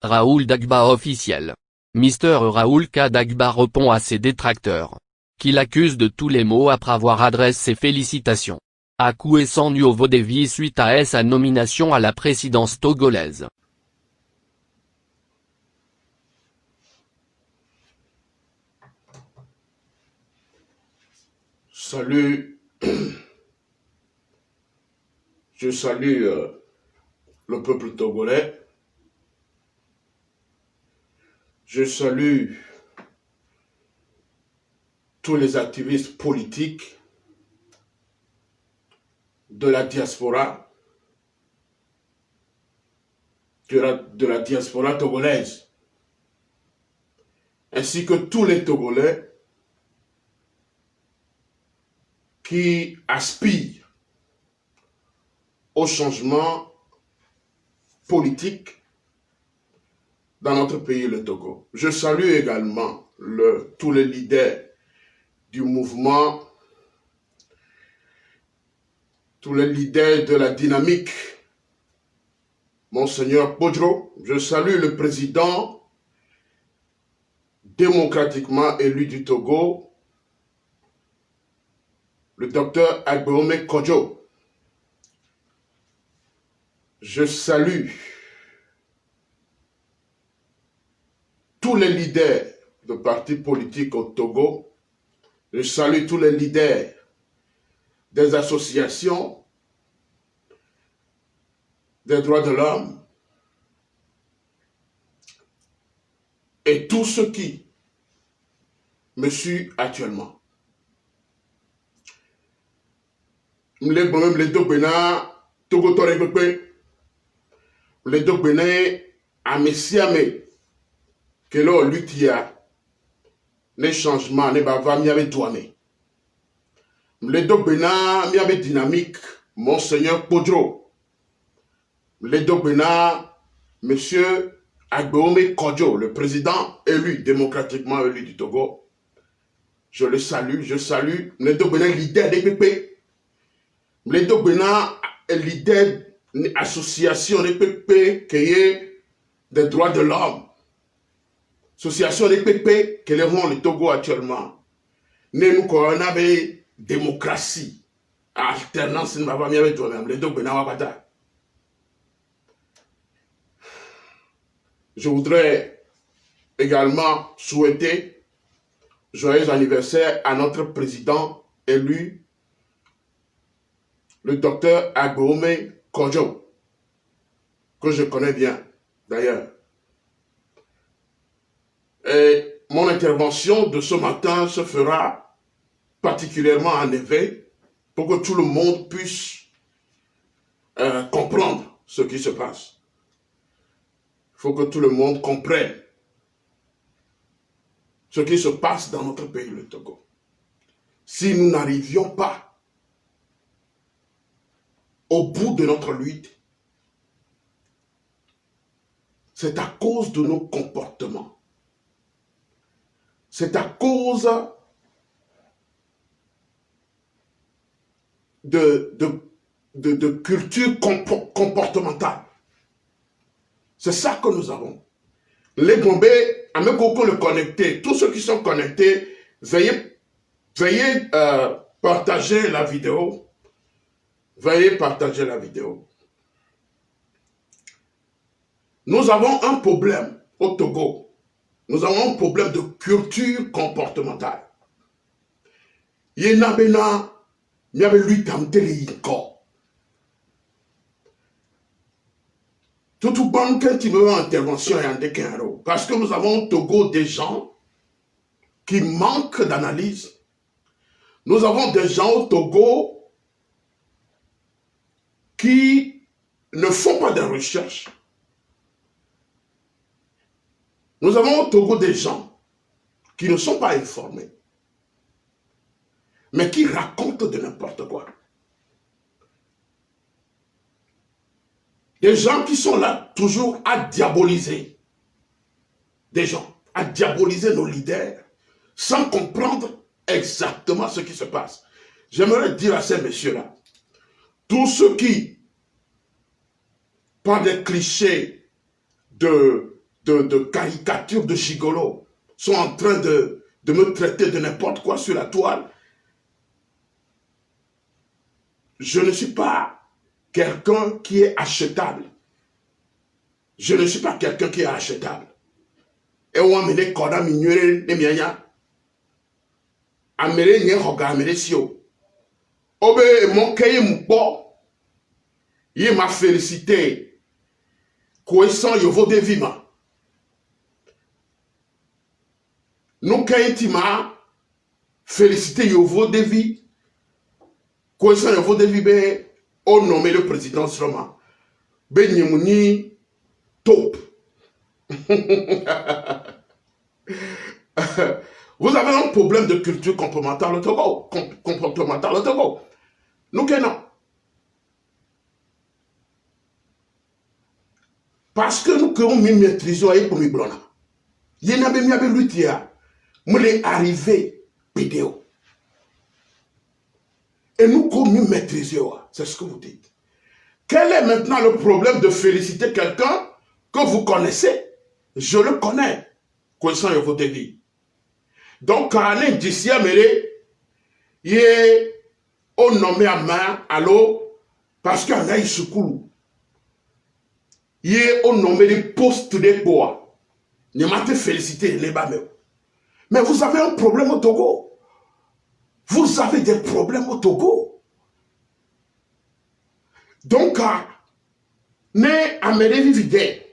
Raoul Dagba officiel. Mister Raoul K. Dagba répond à ses détracteurs, qui l'accusent de tous les maux après avoir adressé ses félicitations à Kouessan Nuovo-Devi suite à sa nomination à la présidence togolaise. Salut, je salue le peuple togolais. Je salue tous les activistes politiques de la diaspora, de la diaspora togolaise, ainsi que tous les Togolais qui aspirent au changement politique dans notre pays, le Togo. Je salue également tous les leaders du mouvement, tous les leaders de la dynamique. Monseigneur Podro, je salue le président démocratiquement élu du Togo, le docteur Agbeome Kodjo. Je salue tous les leaders de partis politiques au Togo. Je salue tous les leaders des associations des droits de l'homme et tous ceux qui me suivent actuellement. Les deux bénin Togo Torepepe, les deux bénin à Messiame, que l'on lutte les changements, les bavas, mi avec toi. Les deux bénin, mi avec dynamique, Monseigneur Podro. Les deux bénin, Monsieur Agbeome Kodjo, le président élu, démocratiquement élu du Togo. Je le salue, je salue les deux bénin leaders des PP. Les deux bénin leaders d'une association des PP qui est des droits de l'homme. Association des PP qui les le Togo actuellement. Nous avons démocratie, alternance, nous avons mis toi-même. Les deux bénin wabata. Je voudrais également souhaiter joyeux anniversaire à notre président élu, le docteur Agbeome Kodjo, que je connais bien d'ailleurs. Et mon intervention de ce matin se fera particulièrement en éveil pour que tout le monde puisse comprendre ce qui se passe. Il faut que tout le monde comprenne ce qui se passe dans notre pays, le Togo. Si nous n'arrivions pas au bout de notre lutte, c'est à cause de nos comportements. C'est à cause de culture comportementale. C'est ça que nous avons. Les Bombés, à même qu'on le connecter, tous ceux qui sont connectés, veuillez partager la vidéo. Veuillez partager la vidéo. Nous avons un problème au Togo. Nous avons un problème de culture comportementale. Il y a lui tout bon quand il veut intervention et en décaro. Parce que nous avons au Togo des gens qui manquent d'analyse. Nous avons des gens au Togo qui ne font pas de recherche. Nous avons au Togo des gens qui ne sont pas informés, mais qui racontent de n'importe quoi. Des gens qui sont là toujours à diaboliser. Des gens à diaboliser nos leaders sans comprendre exactement ce qui se passe. J'aimerais dire à ces messieurs-là, tous ceux qui, par des clichés de de caricatures de gigolo sont en train de me traiter de n'importe quoi sur la toile. Je ne suis pas quelqu'un qui est achetable. Je ne suis pas quelqu'un qui est achetable. Et on m'a dit qu'on a mis les miens. Améré n'y a pas de sio. Obe mon cahier m'po. Il m'a félicité. Cohésant yovo de vima. Nous cahier m'a félicité yovo de vie. Cohésant yovo de vie be on nommé le président Sroma. Ben Yemouni top. Vous avez un problème de culture comportementale au Togo. Comportementale au Togo. Nous non. Parce que nous avons maîtrisé pour nous blona. Il y a des luttes nous les arrivé vidéo. Et nous avons maîtrisé. C'est ce que vous dites. Quel est maintenant le problème de féliciter quelqu'un que vous connaissez? Je le connais. Connaissant votre vie. Donc, quand on est d'ici à Méré, il est au nommé à main, allô, parce qu'il y en a ici coulou. Il est au nommé des postes de bois. Ne m'a pas félicité, mais vous avez un problème au Togo. Vous avez des problèmes au Togo. Donc, né à Méré vivide.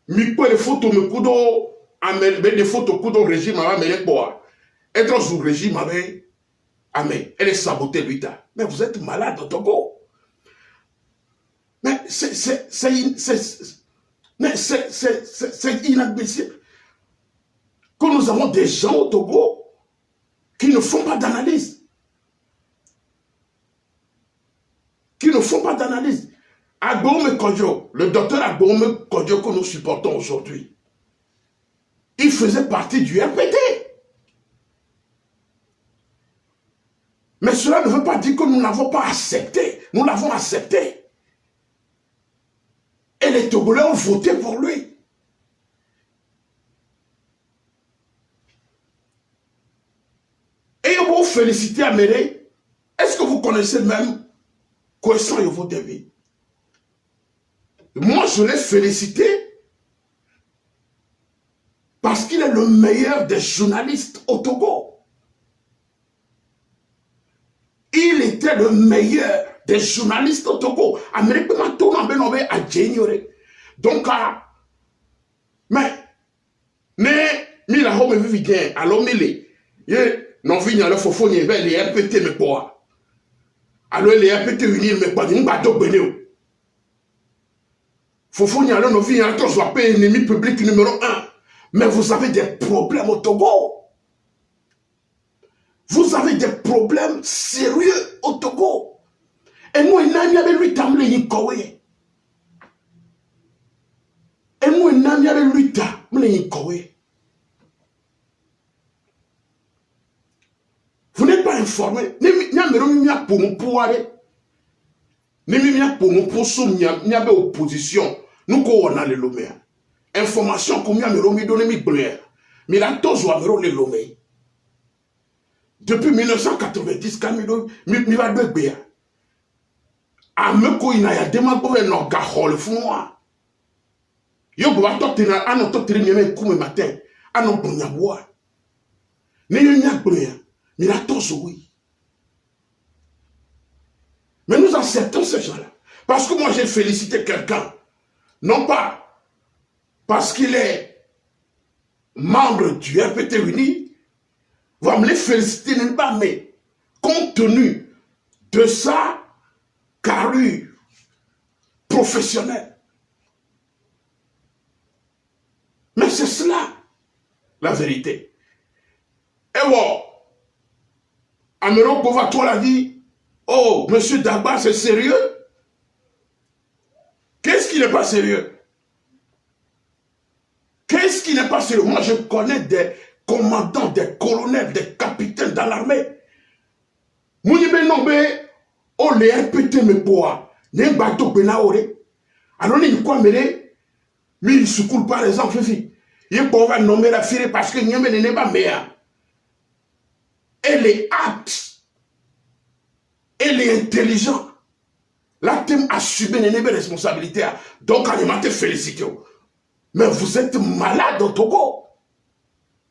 Mi peut les photos me coudo. Des photos que le régime a mené pour être sous régime avec Amé. Elle est sabotée, lui. Mais vous êtes malade au Togo. Mais c'est inadmissible que nous avons des gens au Togo qui ne font pas d'analyse. Qui ne font pas d'analyse. Agboume Kodjo, le docteur Agboume Kodjo que nous supportons aujourd'hui, il faisait partie du RPT. Mais cela ne veut pas dire que nous n'avons pas accepté. Nous l'avons accepté. Et les Togolais ont voté pour lui. Et vous félicitez Améré. Est-ce que vous connaissez même Cohésant et vos débuts? Moi, je l'ai félicité parce qu'il est le meilleur des journalistes au Togo. Il était le meilleur des journalistes au Togo. Amérique m'a tourné à Djénioré. Donc, mais, la home vivien, alors, non, vient le fofo, les RPT, mais quoi? Alors, les RPT unir, mais pas, nous bateau bénéo. Fofo, non, vient, attends, je vais ennemi public numéro 1. Mais vous avez des problèmes au Togo. Vous avez des problèmes sérieux au Togo. Et nous, il n'y avait lui tamle yikowe. Et nous, il n'y avait lui tamle yikowe. Vous n'êtes pas informé. N'y a pas pour nous pouvoir. N'y a pour nous pour sous n'y a opposition. Nous, on a les lomés. Information comme il y a me donné mi bleu. Mais la tozo a me le lomé. Depuis 1990, quand il va de béa. A me ko ina ya dema bo no ga hol funwa. Yo bo to tina ano to tiri me kume matin. Ano bonya boa. Ne yo nya bleu. Mais la tozo oui. Mais nous acceptons ces gens-là. Parce que moi j'ai félicité quelqu'un. Non pas parce qu'il est membre du RPT Uni, va me les féliciter, mais compte tenu de sa carrure professionnelle. Mais c'est cela, la vérité. Et bon, Amero Kovato l'a dit, oh, monsieur Dagba, c'est sérieux? Qu'est-ce qui n'est pas sérieux? Qu'est-ce qui n'est pas sérieux? Moi, je connais des commandants, des colonels, des capitaines dans l'armée. Mounibe nombe, oh, les RPT me poa, ne bateau penaore. Alors, il quoi mêler? Mais il secoue par exemple, il peut nommer la fille parce que Nyame n'est pas meilleure. Elle est apte. Elle est intelligente. La thème assumer n'est pas responsabilité. Donc, on te félicite. Mais vous êtes malade au Togo.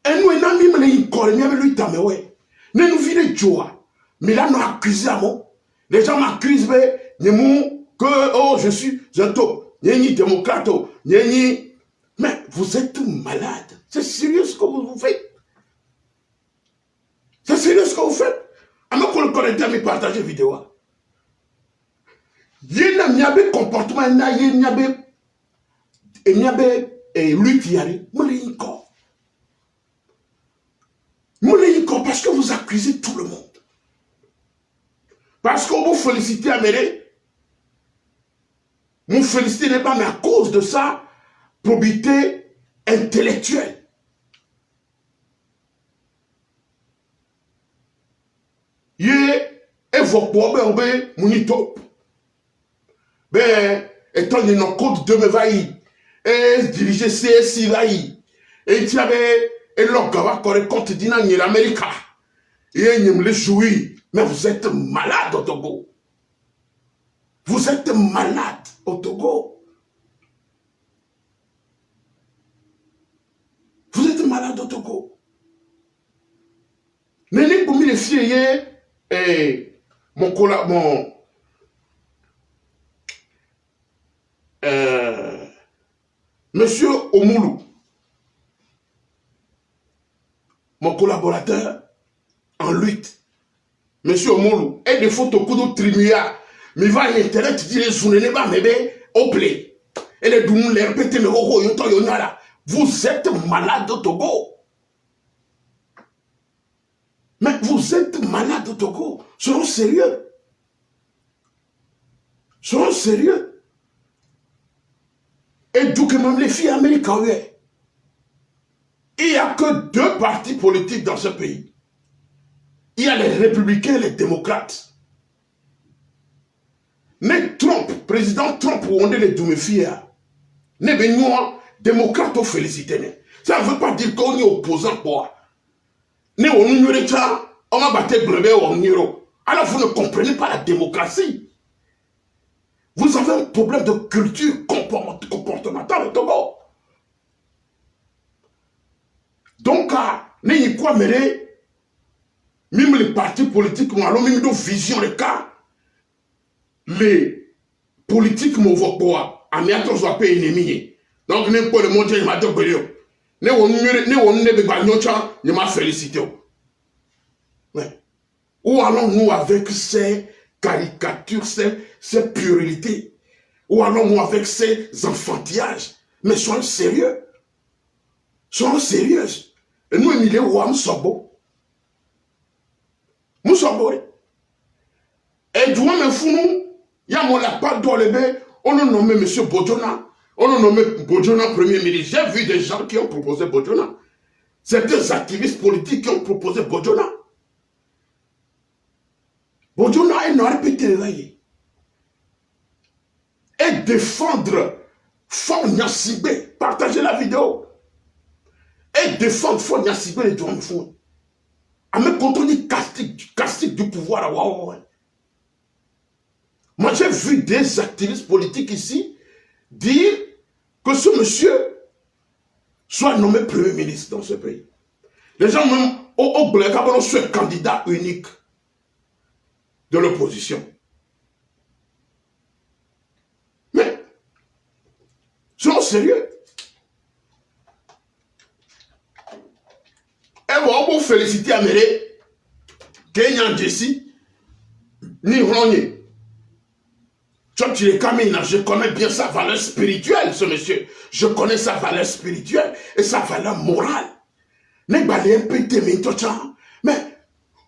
Et nous, on a mis les corps, mais lui, t'as ouais. Nous nous vivons joie. Mais là, nous accusons. Les gens m'accusent, mais que, oh, je suis un taupe. Ni démocrate. Ni. Mais vous êtes malade. C'est sérieux ce que vous faites. C'est sérieux ce que vous faites. Alors qu'on le connaît, mais partagez la vidéo. Il y a un comportement, il y a lutte, parce que vous accusez tout le monde. Parce qu'on vous félicite à Méré. Vous félicitez n'est pas, mais à cause de ça, probité intellectuelle. Il y a vos problèmes, monito. Ben, étant donné nos codes de Mevaï, et diriger CSI laï, et tu avais, et l'orgava correct compte d'Ina ni l'Amérique, et il me le jouit, mais vous êtes malade au Togo. Vous êtes malade au Togo. Vous êtes malade au Togo. Néné pour les filles, et Monsieur Omoulou, mon collaborateur en lutte, Monsieur Omoulou, et des photos de Trimia, mais va à Internet, dit les sounés, mais au play. Et les doumou, les répétés, mais oh, yonara. Vous êtes malade au Togo. Mais vous êtes malade au Togo. Soyons sérieux. Soyons sérieux. Et d'où que même les filles américaines, il n'y a que deux partis politiques dans ce pays. Il y a les républicains et les démocrates. Mais Trump, président Trump, où on est les Douméfia, n'est pas nous, démocrates, au félicité. Ça ne veut pas dire qu'on est opposant, quoi. Né on nous ça, on va battre bleu ou niro. Alors vous ne comprenez pas la démocratie. Vous avez un problème de culture comportementale au Togo. Donc, n'ayez quoi mêler, même les partis politiques, même nos visions de cas, les politiques m'ont quoi, à mes autres soit pas ennemis. Donc, n'importe le monde, il m'a dit que ne m'a félicité. Où allons-nous avec ces caricatures, ces puérilités? Où allons-nous avec ces enfantillages? Mais soyons sérieux. Soyons sérieux. Et nous, Emile Roy, nous sommes beaux. Nous sommes beaux. Et du moins, il y a mon lapin dans le bain, on a nommé M. Bodjona. On a nommé Bodjona Premier ministre. J'ai vu des gens qui ont proposé Bodjona. Certains activistes politiques qui ont proposé Bodjona. Bodjona, il n'aurait pas été réveillé. Et défendre Fort Nyassibé, partagez la vidéo. Et défendre Fort Nyassibé, les gens font. À me contrôler castigue du pouvoir. Moi, j'ai vu des activistes politiques ici dire que ce monsieur soit nommé Premier ministre dans ce pays. Les gens même au Blacabon sont candidat unique de l'opposition. Mais, soyons sérieux. Et on va féliciter Améré, Kenyan Jesse, ni Ronye. Je connais bien sa valeur spirituelle, ce monsieur. Je connais sa valeur spirituelle et sa valeur morale. Mais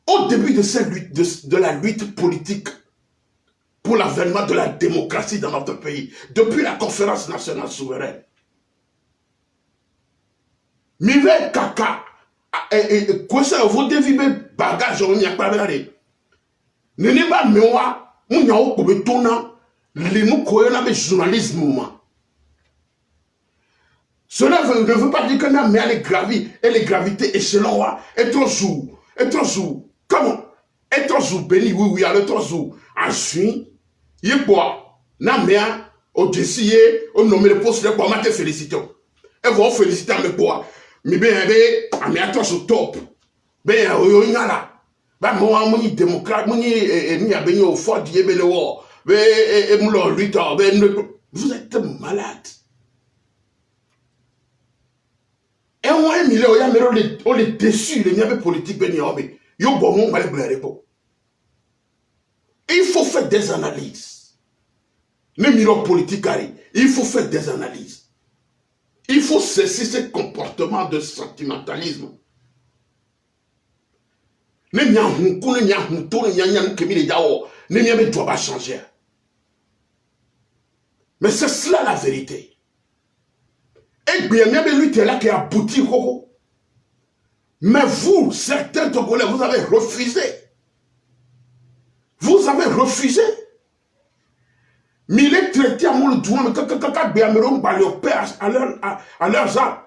au début de cette lutte, de la lutte politique pour l'avènement de la démocratie dans notre pays, depuis la conférence nationale souveraine, Mive Kaka, quoi ça, vous devez bagage, on n'y a pas de n'est pas mewa, on y a au coube tournant, les nous croyons dans le journalisme. Cela ne veut pas dire que la mer est gravie, elle est gravité échelon, et trop sous, comment? Et trop sous, béni, oui, alors trop sous, ensuite, il y a quoi? La mer, au décider, on nomme le poste de quoi, ma te félicite. Et vous félicitez à mes quoi? Mais bien, à mes attentes au top. Ben, il y a là. Ben, moi, je suis démocrate, je suis au fort, je suis au vous êtes malade. Et moi, on est déçu, il y a des politiques, il faut faire des analyses. Les milieux politiques, il faut faire des analyses. Il faut cesser ce comportement de sentimentalisme. Ne doit changer. Mais c'est cela la vérité. Et bien, lui, tu es là qui a abouti. Mais vous, certains Togolais, vous avez refusé. Vous avez refusé. Mais il est traité à mon douane, à leurs armes.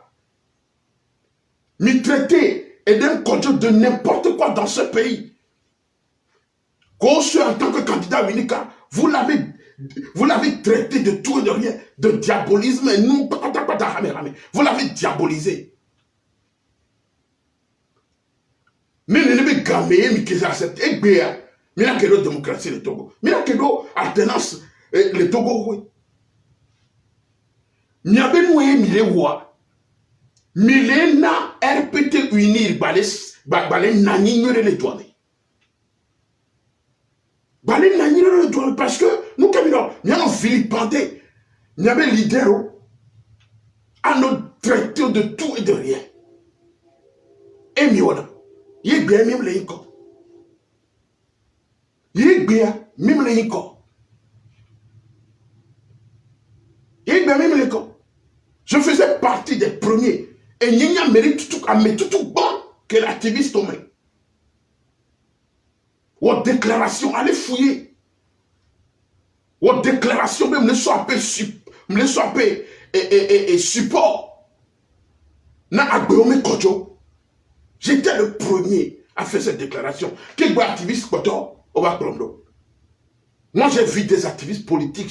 Mais traité et d'un côté de n'importe quoi dans ce pays. Qu'on soit en tant que candidat unique, vous l'avez traité de tout et de rien, de diabolisme, et nous, vous l'avez diabolisé. Mais ne me gamez, mais qu'ils acceptent. Et bien, mais là, quelle démocratie le Togo. Mais là, quelle alternance le Togo, oui. Mais il y a des moyens, mais les rois. Mais les na RPT unir, balé nani n'yore les douanes. Balé nani n'yore les douanes, parce que nous, comme nous avons vilipendé, nous avons leader à notre traité de tout et de rien. Et miona, il est bien même les inco. Il est bien même les inco. Il est bien même les inco. Je faisais partie des premiers. Et il y a mérite tout bon que l'activiste au même. Votre déclaration, allez fouiller. Votre déclaration, même, me soit et support. J'étais le premier à faire cette déclaration. Quel bon activiste au Baklomdo? Moi, j'ai vu des activistes politiques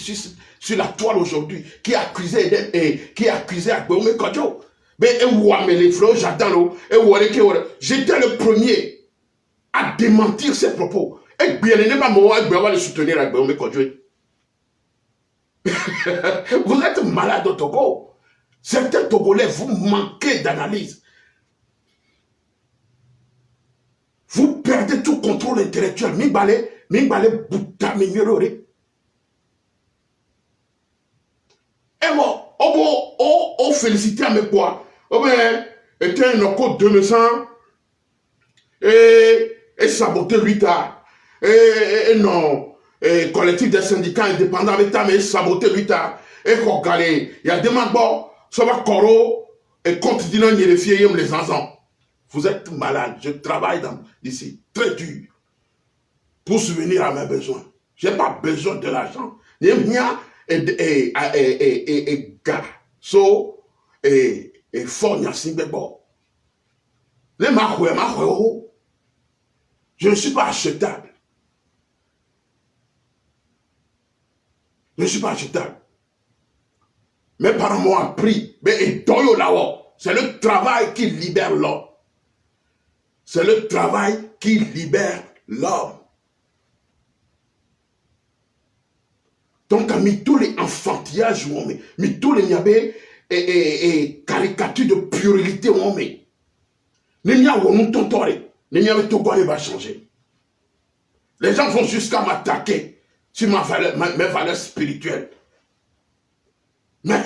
sur la toile aujourd'hui qui accusaient Agboume Kodjo. J'étais le premier à démentir ces propos. Et bien, il n'est pas moi qui va le soutenir à Agboume Kodjo. Vous êtes malade au Togo. Certains Togolais, vous manquez d'analyse. Vous perdez tout contrôle intellectuel. Mingbale bouta mignore. Et bon, félicité à mes quoi. Oh ben, était un code 200 et saboté l'État. Et non, collectif des syndicats indépendants avec ta mais saboté l'État. Et regardez, il y a des magbos, ça va coro et continuer à vérifier les enfants. Vous êtes malade, je travaille ici, très dur, pour subvenir à mes besoins. Je n'ai pas besoin de l'argent. Il y a gars, so, et fort, je ne suis pas achetable. Je ne suis pas achetable. Mes parents m'ont appris, c'est le travail qui libère l'homme. C'est le travail qui libère l'homme. Donc, mis tous les enfantillages, mis tous les caricatures de puérilité, les va changer. Les gens vont jusqu'à m'attaquer sur mes valeurs spirituelles. Mais,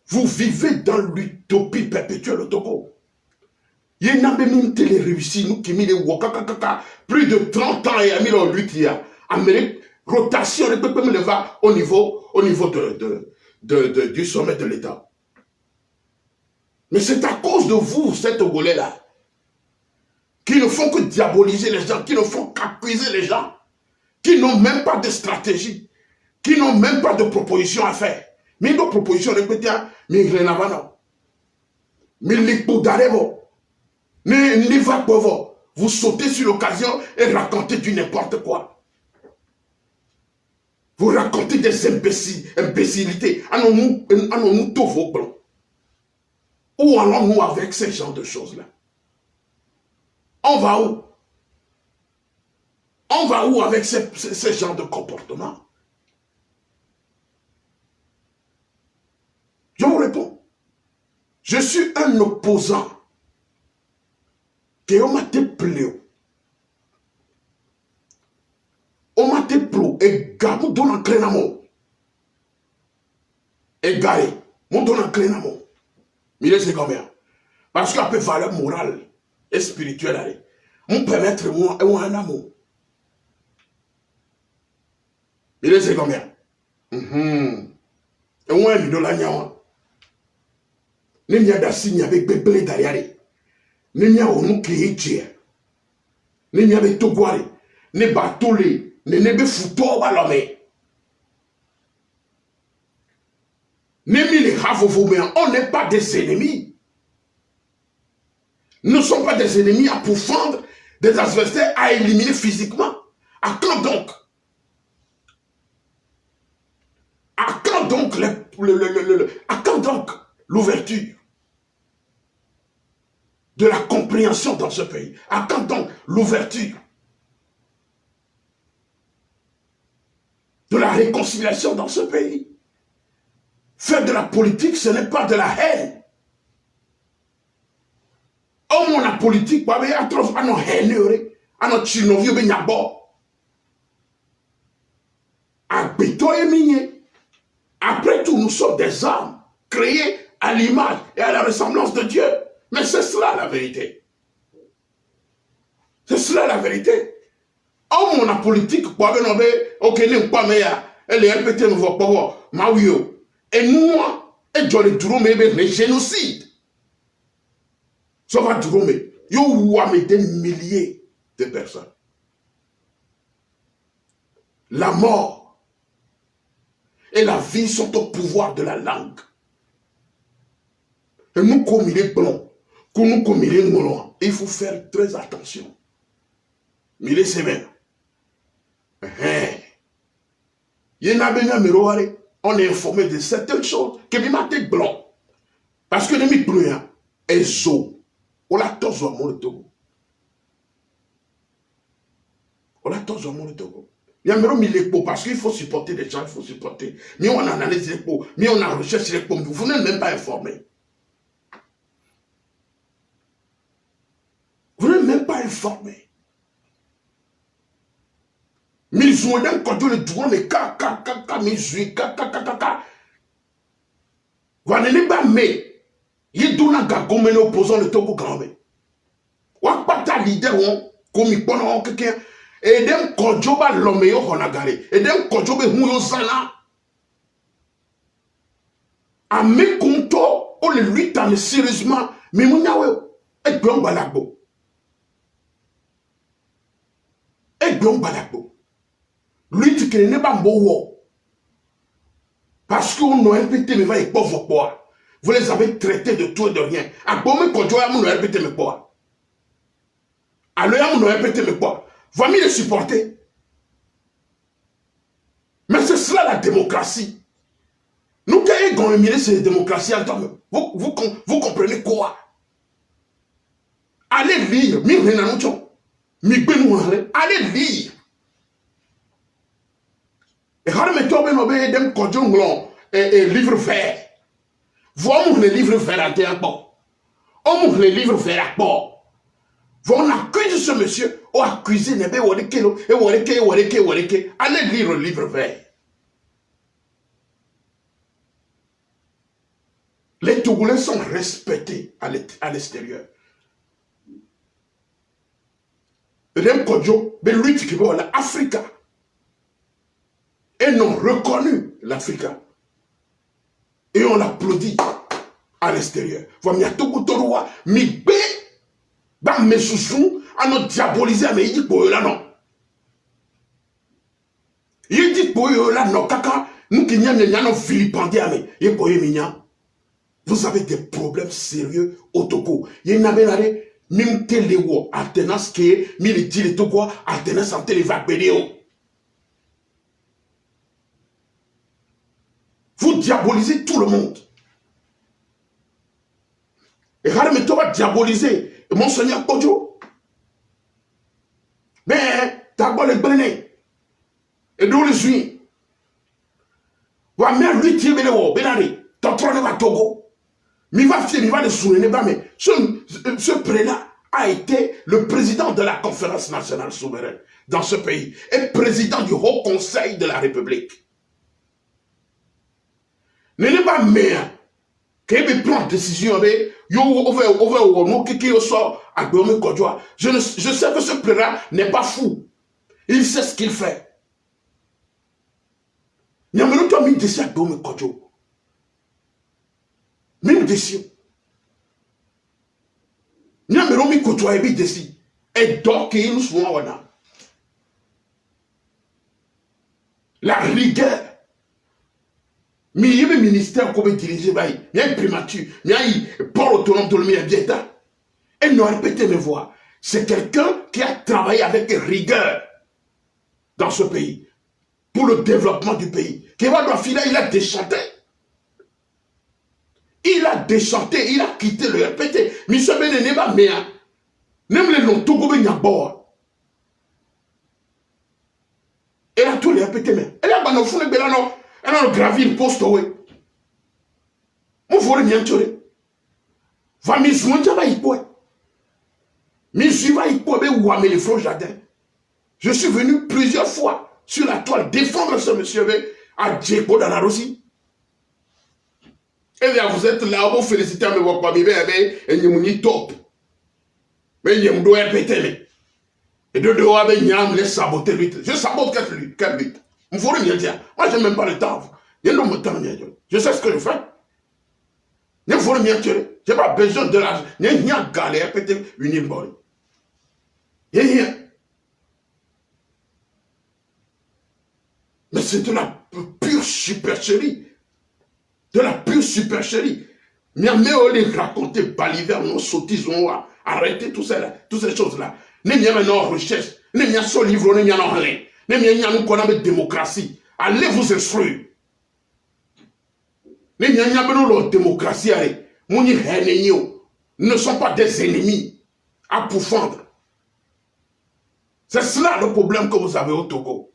vous vivez dans l'utopie perpétuelle au Togo. Il y a une télé réussi, nous qui mis les plus de 30 ans et a mis leur lutte hier. Amérique, rotation, au niveau du sommet de l'État. Mais c'est à cause de vous, ces Togolais-là, qui ne font que diaboliser les gens, qui ne font qu'accuser les gens, qui n'ont même pas de stratégie, qui n'ont même pas de proposition à faire. Mais nos propositions répétées, mais rien à voir. Mais les coups d'arrêt, ne va pas. Vous sautez sur l'occasion et racontez du n'importe quoi. Vous racontez des imbécilités. Allons-nous tous vos plans? Où allons-nous avec ces genres de choses-là? On va où? On va où avec ces genres de comportements? Je vous réponds. Je suis un opposant. Que on m'a déplé. On m'a déplé. Et gabou donne un clé d'amour. Et garé. Mon donne un clé d'amour. Mais c'est combien? Parce qu'il y a peu de valeur morale et spirituelle. Mon permettre moi un amour. Mais c'est combien? Et moi, il doit l'agneau. N'y a pas de avec bébé derrière. N'y a pas de qui n'y a pas de toguari. N'y a pas de toulé. N'y a pas de foutoir à l'homme. N'y a pas de on n'est pas des ennemis. Nous ne sommes pas des ennemis à pourfendre, des adversaires à éliminer physiquement. À quand donc? À quand donc l'ouverture de la compréhension dans ce pays? À quand donc l'ouverture de la réconciliation dans ce pays? Faire de la politique, ce n'est pas de la haine. Oh mon la politique, à nos haineux, à nos chinovio benyabo. À béton et minier. Après tout, nous sommes des âmes créées à l'image et à la ressemblance de Dieu. Mais c'est cela la vérité. C'est cela la vérité. Oh mon la politique, ok, elle est répétée, nous voit pas, Mawio. Et nous, et Johnny Durome, les génocides. Ça va Durome, yo des milliers de personnes. La mort et la vie sont au pouvoir de la langue. Et nous, comme il est blanc, comme il est noir, il faut faire très attention. Mais les semaines, on est informé de certaines choses que mi mate blanc. Parce que les mi blancs, ils ont, on l'a tous au monde de Togo. On l'a tous au monde de Togo. Il y a même les pots parce qu'il faut supporter les gens, il faut supporter. Mais on analyse les pots, mais on a recherché les pots, vous n'êtes même pas informé. Vous n'êtes même pas informé. Mais ils ont d'un côté le droit, mais vous n'allez pas mais il donne un gars comme un opposant le Togo grand mais. Ou pas ta leader comme il prend quelqu'un et d'un kojoba l'homme yo honagare et d'un kojoba huyo zana. A me konto o le lui ta sérieusement mais munyawe e gbon balagbo. E gbon balagbo. Lui, tu connais pas beau. Parce qu'on a répété mes vagues pauvres poids. Vous les avez traités de tout et de rien. À bon me conjoint, on a répété mes poids. Alors, on a répété mes poids. Vous allez les supporter. Mais c'est cela la démocratie. Nous, quand ils ont émis cette démocratie, vous comprenez quoi? Allez lire. Allez lire. Et quand on met dem kodjonglo et livre vert. Voyons les livres verts à terre. On les livres verts à bord. On accuse ce monsieur, on accuse Nebe Wadekelo, et Wadeke. Allez lire le livre vert. Les Togolais sont respectés à l'extérieur. Dem kodjo, ben lui qui va l'Afrique. Et n'ont reconnu l'Afrique. Et on l'applaudit à l'extérieur. Voilà, il y a tout le monde, mais bah, mes sous à nous diaboliser, mais il dit pour eux là, non. Il dit pour eux là, non, caca, Nous qui nous vilipendé, vous avez des problèmes sérieux au Togo. Il y a même téléwo, alternance qui est, mais les dit le Togo, alternance en télévac. Vous diabolisez tout le monde. Et Harame va diaboliser Monseigneur Kodjo. Mais, d'abord les Béné. Et d'où les Juifs. Wa mère lui tire Bénéo, Bénari, t'en trône va Togo. Mais il va fier, il va le souvenir, mais ce prélat a été le président de la conférence nationale souveraine dans ce pays et président du Haut Conseil de la République. N'est pas maire qui prend décision avec je sais que ce prélat n'est pas fou. Il sait ce qu'il fait. Il y a même toi mis décision à Dome Kodjo. Même décision. Il y a même mis Kodjo à décision. Et donc il nous soit la rigueur. Mais il y a un ministère qui peut diriger, il y a un primature, il y a un port autonome de l'État. Et nous répétez mes voix. C'est quelqu'un qui a travaillé avec rigueur dans ce pays pour le développement du pays. Qui va dans filer, il a déchanté. Il a déchanté, il a quitté le répété. Monsieur Béné va mais même les noms Togo Benyabor. Et là tout les répété mais. Et là bah fou les belano. Elle a gravi le poste, oui. Mon frère n'y a pas de va m'y jouer, va y quoi. M'y suis va y quoi, ou à mes fleurs jardin. Je suis venu plusieurs fois sur la toile défendre ce monsieur à Djeko dans la Russie. Et là, vous êtes là, vous félicitez à me voir pas, et vous top. Mais il y a un doigt pété. Et de dehors, il y a un saboter lui. Je sabote quelle lutte. Moi, je n'ai même pas le temps. Je sais ce que je fais. Je n'ai pas besoin de l'argent. Je n'ai rien galère, peut-être une imbole. Il n'y a rien. Mais c'est de la pure supercherie. De la pure supercherie. Mais on les raconter, baliver, nos sottises, arrêter toutes ces choses-là. Ne n'y a pas de recherche. Ne n'y a pas de livre, ne n'y a pas de rien. Ne démocratie. Allez vous instruire. Les démocratie, ne sont pas des ennemis à pourfendre. C'est cela le problème que vous avez au Togo.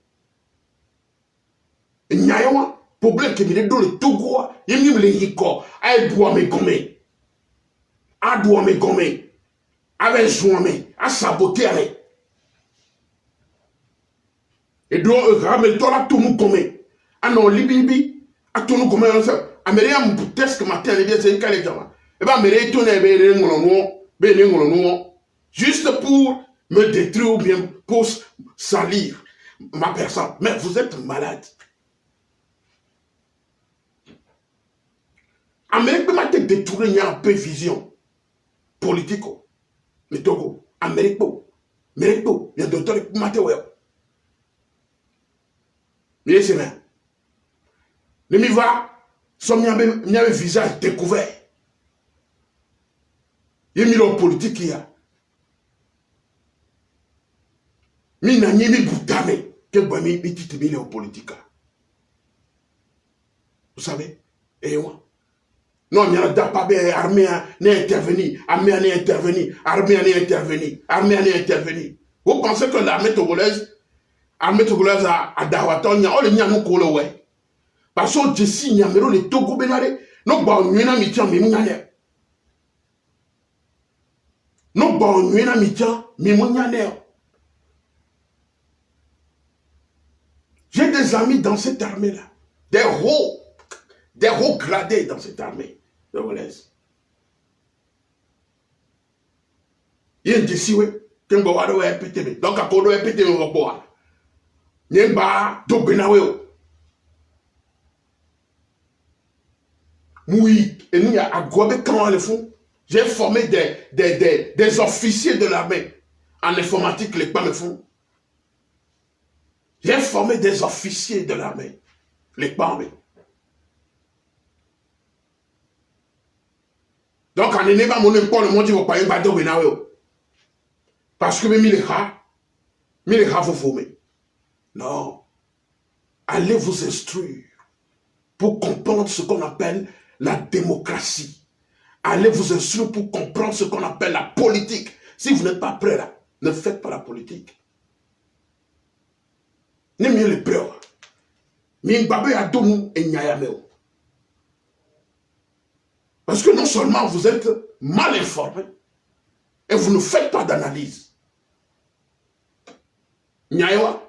Il y a un problème qui est dans le Togo. Il y a les Yiko, à doit me gommer. À doit me gommer. Avec jouer, à saboter. Et donc, ramène-toi là, tout le monde comme. Ah non, Libi, à tout le monde comme. Américain, mon test que matin, c'est une calée. Et bien, Américain, juste pour me détruire ou bien pour salir ma personne. Mais vous êtes malade. Américain m'a détourné, il y a un peu de vision politique. Le Togo, Américain, il y a d'autres qui m'ont dit. Mais c'est bien. Le miva, il y a un visage découvert. Il y a une politique qui a. Il y a une boutame qui est en politique. Vous savez? Et moi. Non, il n'y a pas l'armée n'est intervenu, l'armée n'est intervenu, l'armée n'est intervenu, l'armée n'est intervenu. Vous pensez que l'armée togolaise à Dawaton, il y a un kolo ouais. Parce que je suis un méro de Togo Benare, non, bon, nous n'avons pas mis mon non, bon, nous n'avons pas mis mon j'ai des amis dans cette armée-là, des hauts gradés dans cette armée togolaise. Il y a des si oui, qui ont pété, donc à Kodo est pété, on va boire. Nyemba do benawe. Oui, et nous à Gobe quand le font. J'ai formé des officiers de l'armée en informatique, les pas le font. J'ai formé des officiers de l'armée les pambes. Donc, en est pas mon école, moi, je ne vais pas y aller. Parce que même les rats, vous fumez. Non. Allez vous instruire pour comprendre ce qu'on appelle la démocratie. Allez vous instruire pour comprendre ce qu'on appelle la politique. Si vous n'êtes pas prêt là, ne faites pas la politique. Ne mieux les preuves. Parce que non seulement vous êtes mal informé, et vous ne faites pas d'analyse. Nyaïwa.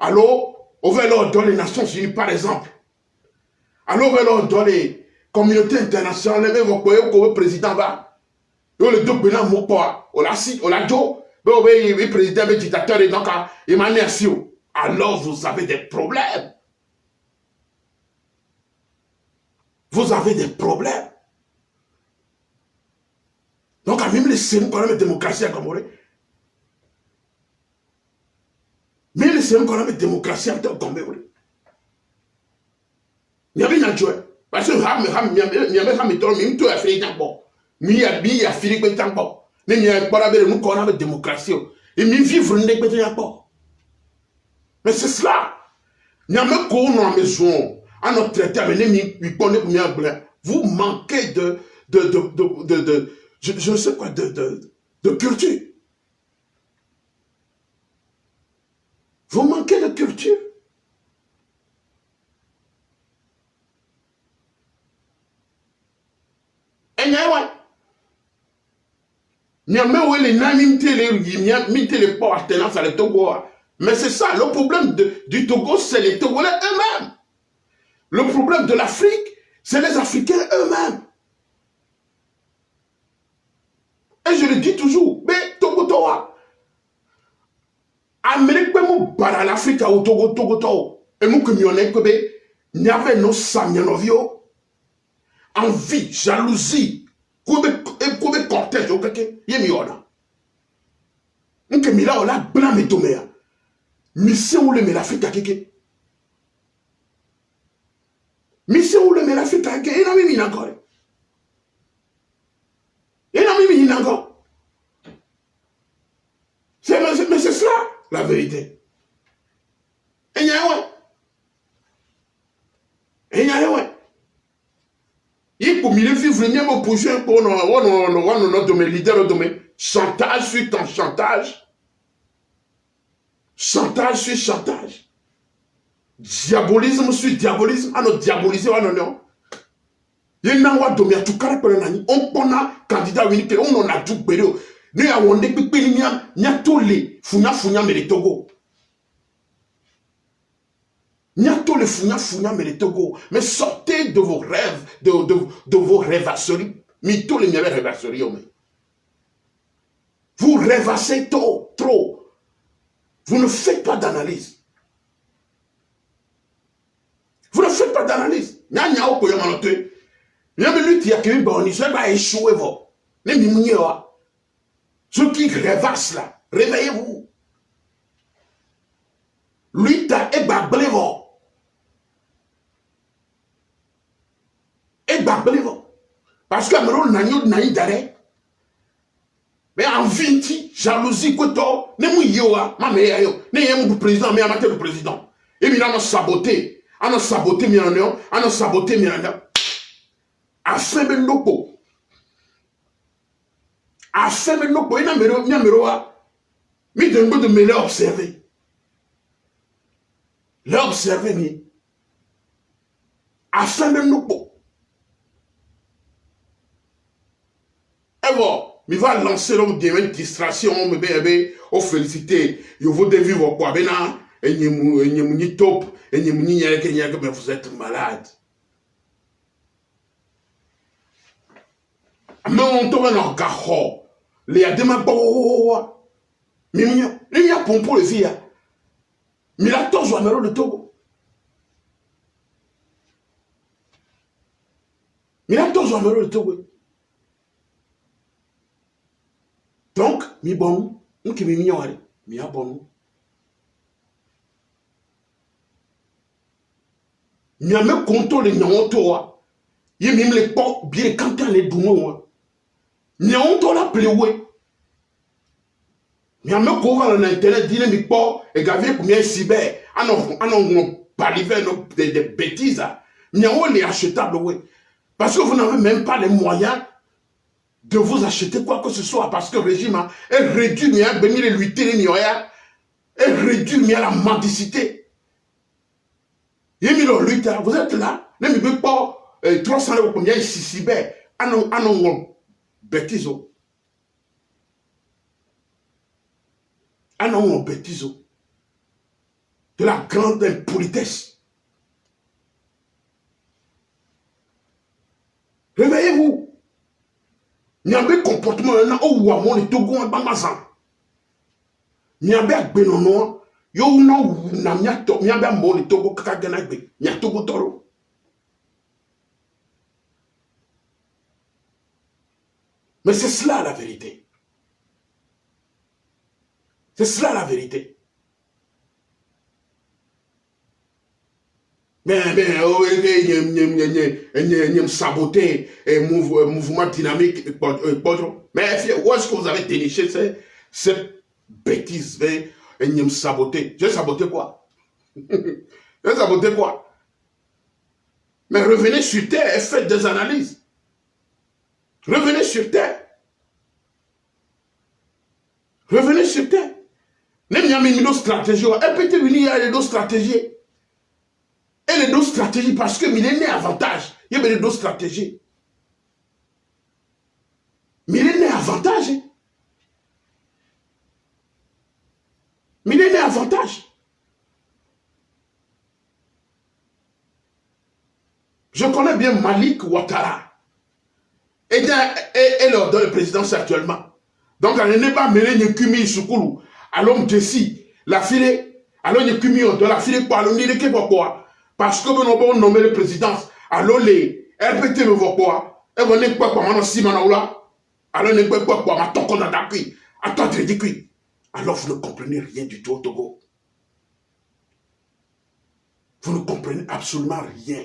Alors, on va leur donner les Nations Unies, par exemple. Alors, on va leur donner les communautés internationales, le président va. Le deux bénin, mon poids, on l'a dit, le président, le dictateur, et donc, il m'a dit, alors vous avez des problèmes. Vous avez des problèmes. Donc, même les sénats, quand même, la démocratie à Gamoré. Mais les sénats, quand même, la démocratie à Gamoré. Il y avait une adjointe. Parce que, il y a une démocratie. Et nous vivons une démocratie. Mais c'est cela. Il y a même qu'on a maison, à notre traité, vous manquez je ne sais quoi, de culture. Vous manquez de culture. Et il y a mais c'est ça, le problème du Togo, c'est les Togolais eux-mêmes. Le problème de l'Afrique, c'est les Africains eux-mêmes. Et je le dis toujours, mais Togo Towa, Amérique, para l'Afrique, au Togo Togo, et nous, comme on est, il y avait nos Samyanovio, envie, jalousie, comme cortège, ok, yemiona. Donc, Mila, on a blâmé Toméa. Mission où le l'Afrique a kéké. Mission où le l'Afrique a kéké. Il n'a mis encore. Il n'a mis encore. Mais c'est cela, la vérité. Et il y a ouais. Et il y a ouais. Il faut mieux vivre, il y a un projet pour notre leader, chantage suite en chantage. Chantage sur chantage. Diabolisme sur diabolisme. Ah non, diaboliser, ah non, non. Il y a un domaine à tout cas, on a candidat unique, on a tout période. Nous avons des pépés, il y a tous les founia, mais les Togo. Il y a tous les founia, mais les Togo. Mais sortez de vos rêves, de vos rêvasseries. Mais tous les miens rêvasseries, vous rêvassez trop. Vous ne faites pas d'analyse. Vous ne faites pas d'analyse. Il y a un peu de il y a une lutte qui a échoué. Ceux qui rêvassent là, réveillez-vous. Lui, t'as ébablé. Parce que n'a d'arrêt. Mais en vinti, jalousie, quoi, ne mou yoa, ma meilleure, ne yem du président, mais amateur du président. Et bien, on a saboté, mi en on a saboté, mi en a fait ben nopo. A fait ben nopo, il y a mi de me l'observer. L'observer, mi. A fait ben nopo. Et bon. Il va lancer l'homme de distraction, mais on félicite. Je vous devine vos quoi, et vous top, et mais vous êtes malade. Mais on tombe dans le carreau. Les adémas, mais il y a pour les filles. Mais la torche va me le Togo. Mais la torche va me le Togo. mi bon, qui mi mignonne, mi a bon. Mi a me contrôle le nyon toi. Ye mi me le pok bien quand les douno. Nyon toi la plewe. Mi a me couvre dans internet dire mi pok et gavier pour mi cyber. Anon paliver des bêtises. Nyon les achetable ouais. Parce que vous n'avez même pas les moyens de vous acheter quoi que ce soit. Parce que le régime est réduit, mais a béni les lutter, est réduit, mais à la mendicité. Vous êtes là, ne me dites pas 300 euros combien ici, anon bêtise. Anon bêtise. De la grande impolitesse. Réveillez-vous. Il y a un comportement où on est Togo en Bamazan. Il y a un benono. Yo no na miato miamba moni Togo kakagana gbe. Nya Togo toro. Mais c'est cela la vérité. C'est cela la vérité. Mais saboter mouvement dynamique. Mais où est-ce que vous avez déniché cette bêtise? Me saboter. J'ai saboté quoi? J'ai saboté quoi? Mais revenez sur terre et faites des analyses. Revenez sur terre. Revenez sur terre. Même il y a une stratégie. Et peut-être il y a deux stratégies. Et les deux stratégies, parce que il est né avantage. Il y a deux stratégies. Mais il est né avantage. Mais il est né avantage. Je connais bien Malik Ouattara. Et le président actuellement. Donc, on n'est pas mêlé ni Kumi Soukoulou. À l'homme Jessie, la file, alors ni Kumi de la file pour aller ni pourquoi. Parce que nous avons nommé le président. Alors les RPT me voient quoi. Et vous n'êtes pas quoi, maintenant, si manaoula. Alors n'est pas quoi, ma toko dans ta cuit. Attends, tu dis cuit. Alors vous ne comprenez rien du tout au Togo. Vous ne comprenez absolument rien.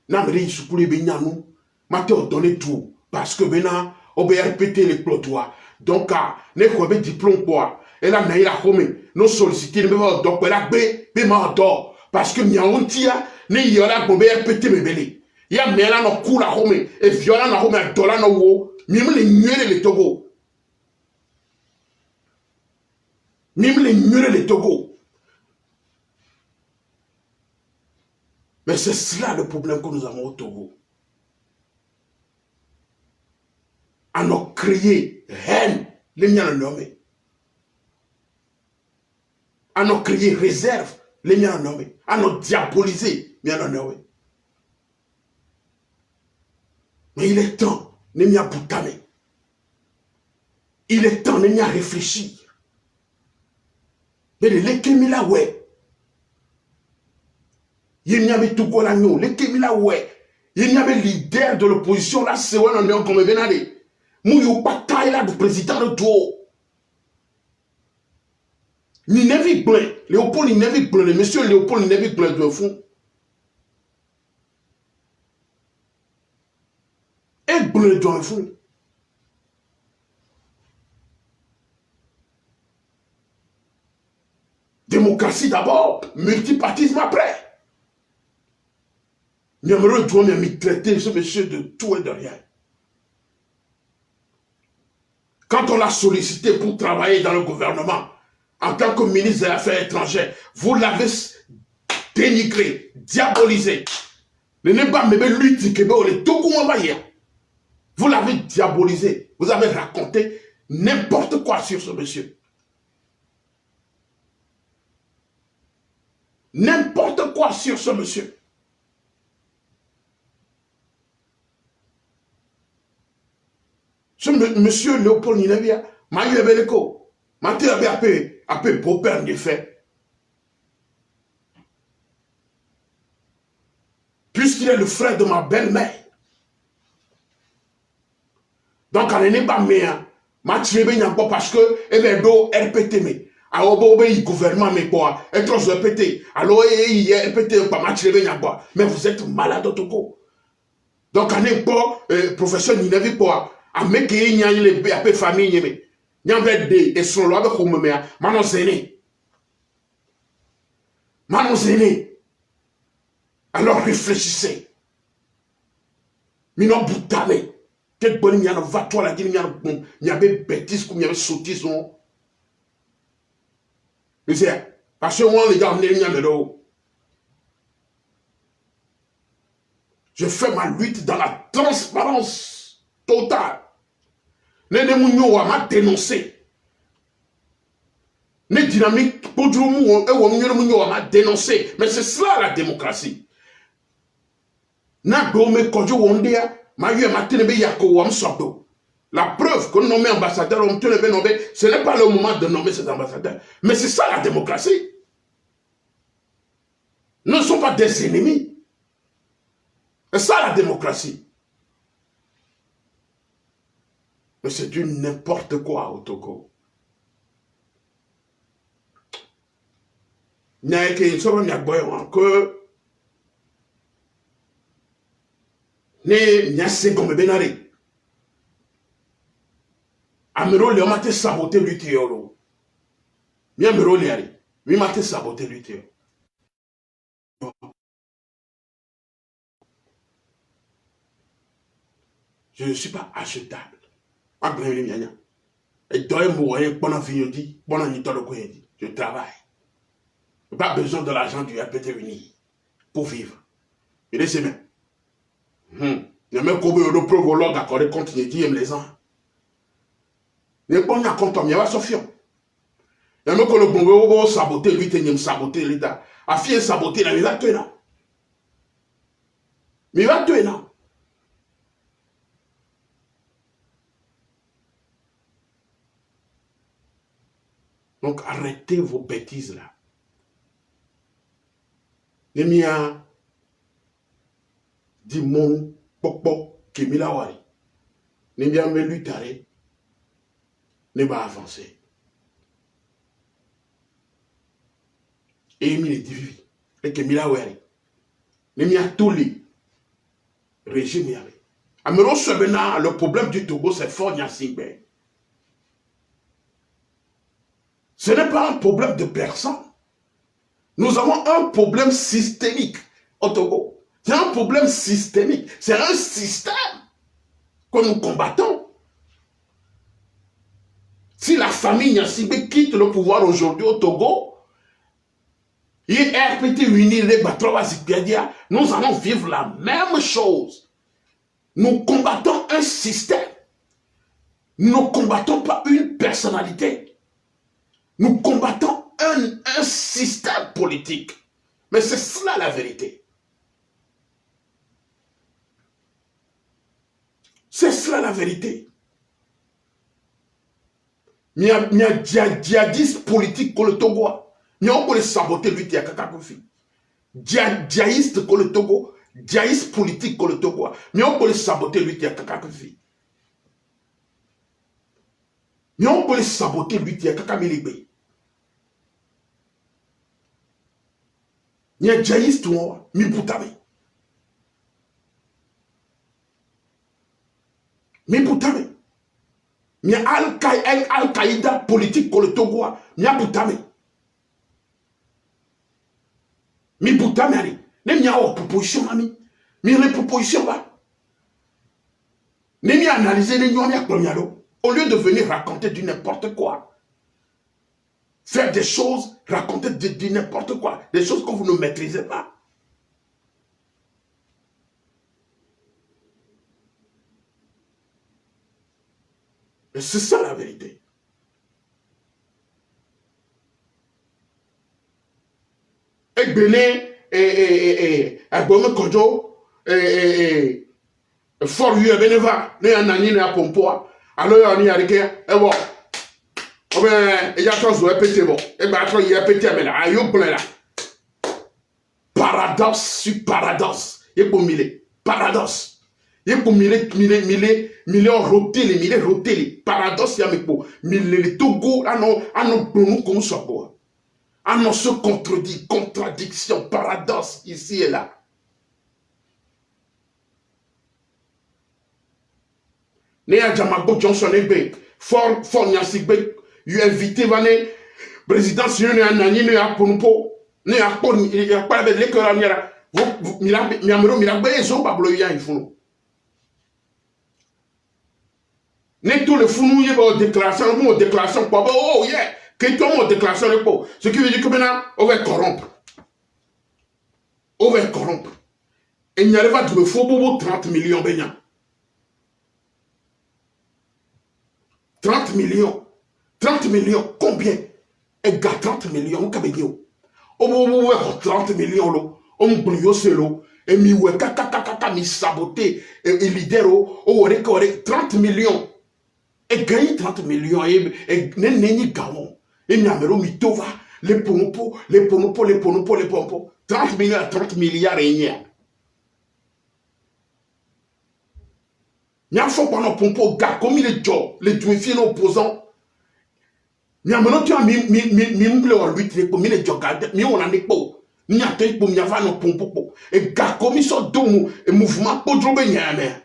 Namri Soukoulé Benyanou, Mateur donné tout. Parce que maintenant, on va répéter les plotois. Donc, ne quoi diplôme quoi. Et là, naïra home, nos solliciter, mais va donc la bé, mais m'adore. Parce que Miaontia, ne y a la bombe répéter mes belés. Il y a mena no kula home, et viola na home, dollar no wo, mime les nuer les Togo. Mime les nuer les Togo. Mais c'est cela le problème que nous avons au Togo. À nous créer haine, les miens nommés. À nous créer réserve, les miens nommés. À nous diaboliser, les miens nommés. Mais il est temps, les miens boutamés. Il est temps, les miens réfléchir. Mais les Kémila, ouais. Il y avait tout quoi là, les Kémila, ouais. Il y avait leader de l'opposition, là, c'est ouais, on est comme venadé. Mouillou bataille là du président de tout. Ni nevi blanc. Léopold ni nevi blanc. Le monsieur Léopold ni nevi blanc de fond. Et blanc de fond. Démocratie d'abord, multipartisme après. J'aimerais me traiter ce monsieur de tout et de rien. Quand on l'a sollicité pour travailler dans le gouvernement, en tant que ministre des Affaires étrangères, vous l'avez dénigré, diabolisé. Vous l'avez diabolisé. Vous avez raconté n'importe quoi sur ce monsieur. N'importe quoi sur ce monsieur. Ce monsieur Léopold Ninevia, m'a eu l'écho. M'a dit appelé beau-père de fait. Puisqu'il est le frère de ma belle-mère. Donc, elle n'est pas mère. Matirebe nyakpo parce que ebe do RPT me. Alors bon il gouvernement me quoi. Et trop RPT. Alors il RPT pas matirebe nyakpo. Mais vous êtes malade au Togo. Donc on est pas professeur ni nevi pas. A meke nyanye le ape famille nyeme. Nyave de et son loi be khumeme manon zene. Manon zene. Alors réfléchissez. Mino boutame. Quel bon il y a va toi la guine il y avait bêtises comme il y avait sottise non. Mais c'est parce que moi les gars on est là. Je fais ma lutte dans la transparence totale. Ne mounio m'a dénoncé. Ne dynamique pour du mounio m'a dénoncé. Mais c'est cela la démocratie. Na gome kojo wondea ma yue matinebe yako wam sodo. La preuve que nous nommons ambassadeurs, ce n'est pas le moment de nommer ces ambassadeurs. Mais c'est ça la démocratie. Nous ne sommes pas des ennemis. C'est ça la démocratie. Mais c'est du n'importe quoi au Togo. Il n'y a que ne nyase gombe benare amero le mate saboter lui théoro mi amero le ari mi mate saboter lui théoro je ne suis pas achetable agbrele mianya et doye moyen pendant vignodi pendant ni tolo koyedi je travaille pas besoin de l'argent du RPT uni pour vivre et c'est même il y a même combien de preuves accordé contre les diem les ans. Il y a pas de compte, il y a Sofion. Il y a même que le bon saboter lui, il saboter l'État. A fait saboter la vie, il va tuer là. Mais il va tuer là. Donc arrêtez vos bêtises là. Les miens dit mon popo Kemila Wari. Les miens me lutter. Ne va avancer. Et il est divisé. Et Kemila Wari. Les miens tous les régimes. Amero Sebena, le problème du Togo, c'est fort Nyasingbe. Ce n'est pas un problème de personne. Nous avons un problème systémique au Togo. C'est un problème systémique. C'est un système que nous combattons. Si la famille Nyasingbe quitte le pouvoir aujourd'hui au Togo, et RPT unir les Batroba-Zikpedia, nous allons vivre la même chose. Nous combattons un système. Nous ne combattons pas une personnalité. Nous combattons un système politique. Mais c'est cela la vérité. C'est cela la vérité. Il y a djihadiste politique que le Togo. Il y a encore les saboter lui qui a kakakofi. Djihadiste que le Togo. Djihadiste politique que le Togo. Il y a encore les saboter lui qui a kakakofi. Il y a encore les saboter lui qui a kakakofi. Il y a djihadiste mi boutame. Mi boutame. Il y a Al-Qaïda politique que le Togo. Mi boutame. Mi boutame ari. Ne mi a proposition ami. Mi proposition ba. Ne mi analyser les nyom ya kolmialo. Au lieu de venir raconter du n'importe quoi. Faire des choses, raconter du n'importe quoi. Des choses que vous ne maîtrisez pas. Et c'est ça la vérité. Et Béné, Abome Kojo, For You, Beneva, ne Anani, ne Apompoa, alors on y a rien, et bon. Oh ben, il y a chose où pété bon. Et ben, après, il y a pété, mais là, aïe, là. Paradoxe sur paradoxe. Il est pour mille. Paradoxe. Il est pour mille mille rotele paradoxe ya mepo mille Togo ano bonou comme ça quoi ano se contredit contradiction paradoxe ici et là ne ya Jamago Johnson ebe fort nyasigbe you invité vané président sinu ne anani ne ya ponpo ne ya pon ya pa be le kora niara mira be zo bablo ya ifunu ne tout le founou y va déclaration quoi oh yeah que toi mon déclaration pas ce qui veut dire que maintenant on va corrompre et il n'y arrive pas de me faut bobo 30 millions baignant 30 millions combien et gars 30 millions on cabegno on va 30 millions lo on brouillot selo et mi ouais kaka mi saboter et leader o 30 millions et gagner 30 millions et n'est gawon et miamero mitova les pompo 30 millions à 30 milliards et rien n'y a pas pendant pompo gars comme il est job les tuifiers opposants miamero tu as mi m'le lui très comme il est job mi on en est pas ni a tête pour mi avoir no pompo et gars comme ils sont domo et mouvement pour drober nyame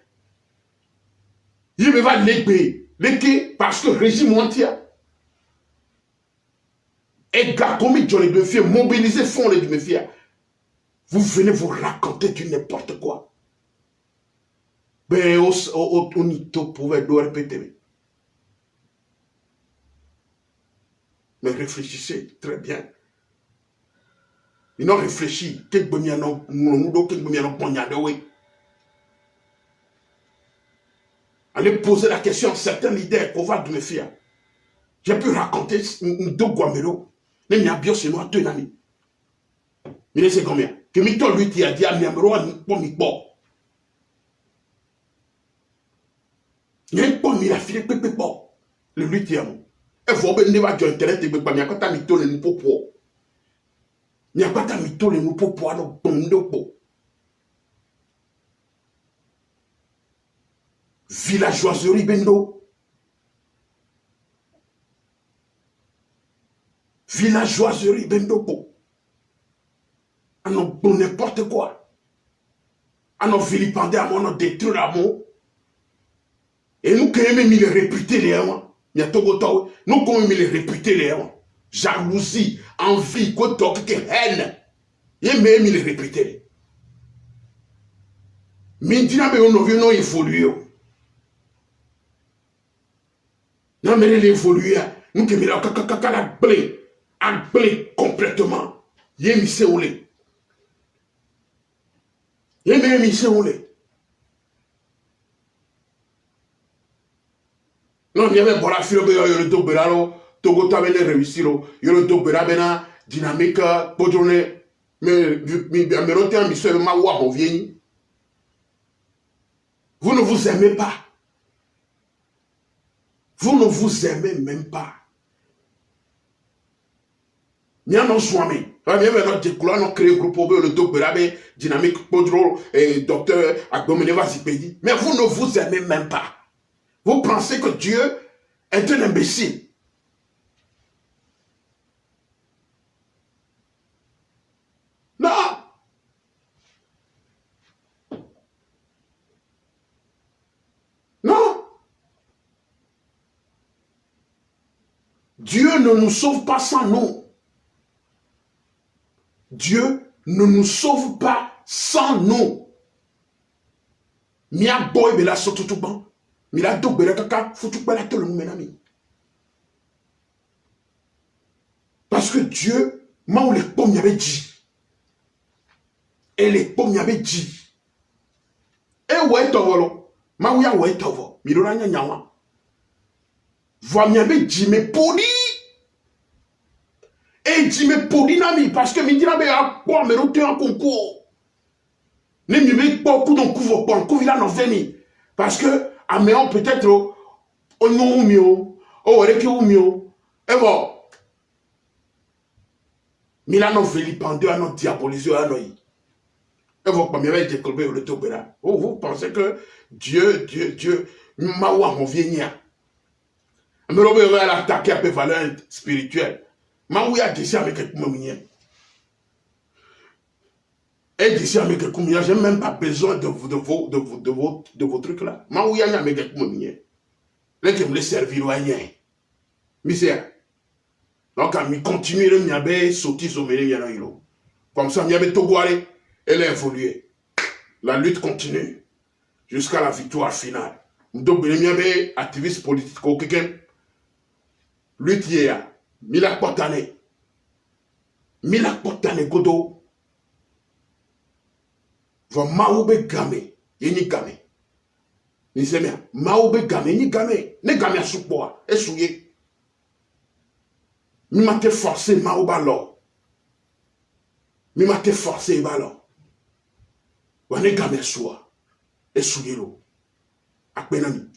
il me va l'été parce que régime entier et gars comme ils ont de faire mobiliser fonds les de faire vous venez vous raconter du n'importe quoi ben on y pouvait le répéter mais réfléchissez très bien ils n'ont réfléchi allez poser la question à certains leaders qu'on va me faire. J'ai pu raconter deux guamero. Mais il y a bien chez nous, deux amis. Mais c'est combien? Que Mito lui qui a dit à Miamero pour mi bon. Il y a un bon, il a filé pépé bon. Le lui qui a mon. Et vous avez ne va internet et pas bien quand t'as Mito le nous pour. Il n'y a pas ta Mito le nous pour non bon de bon. Villageoiserie bendo. Villageoiserie bendo. Ah non, pour n'importe quoi. Ah non, vilipender à mon détruire l'amour. Et nous, quand même, il est réputé les hommes. Il y a tout autant. Nous, quand même, il est réputé les hommes. Jalousie, envie, haine. Et même, il est réputé. Mais il dit, mais on a vu, non, évolué. Non, mais il évolue. Nous, qui la blé complètement. Il est mis où les. Il est mis où les. Non, il y avait bon la fille, il y a le doberalo, Togo t'avait réussi, il y a le doberabena, dynamique, pour journée, mais rotin, mais seul ma wa revient. Vous ne vous aimez pas. Vous ne vous aimez même pas. Nous avons soigné. Nous avons créé un groupe le doberabé, dynamique, podro, et docteur Agbomeneva Zipedi. Mais vous ne vous aimez même pas. Vous pensez que Dieu est un imbécile. Non. Non. Dieu ne nous sauve pas sans nous. Dieu ne nous sauve pas sans nous. Mia boy bela sotutuban. Mila do bela kaka foutu bela tout le monde. Parce que Dieu m'a les pommes y avait dit. Et les pommes y avait dit. Et ouais tovolo. Ma ouya ouais tovo. Milona nya nyawa. Voix m'y avait dit mais poli. Et dit mais poli nami parce que mi dit na be a quoi me roté en concours. Ne mi me pas coup don couvre pas coup vila no veni parce que améon peut-être on non mio o reki ou mio et bon Milano vilipendé à notre diabolisé à nous. Et vous vous pensez que Dieu, Mawa mon vieillard. Mais on va l'attaquer à peu valeur spirituelle. Mawa a dit ça avec quelqu'un. Et d'ici avec quelqu'un, j'ai même pas besoin de vos trucs là. Mawa a avec quelqu'un. Là, je me laisse servir à rien. Misère. Donc, à continuer de m'y sauter sur mes liens. Comme ça, m'y avait tout guaré. Elle a évolué. La lutte continue jusqu'à la victoire finale. Donc, m'y avait activiste politique ou quelqu'un. Lutte hier. Mila potane. Mila potane godo. Va maoube game. Yeni game. Ni se mea. Maoube game. Ni game. Ne game a soupoa. E souye. Mi m'a te forcé maoba lo. Mi m'a te forcé balo. Wane game soa. E souye lo. Akbenami.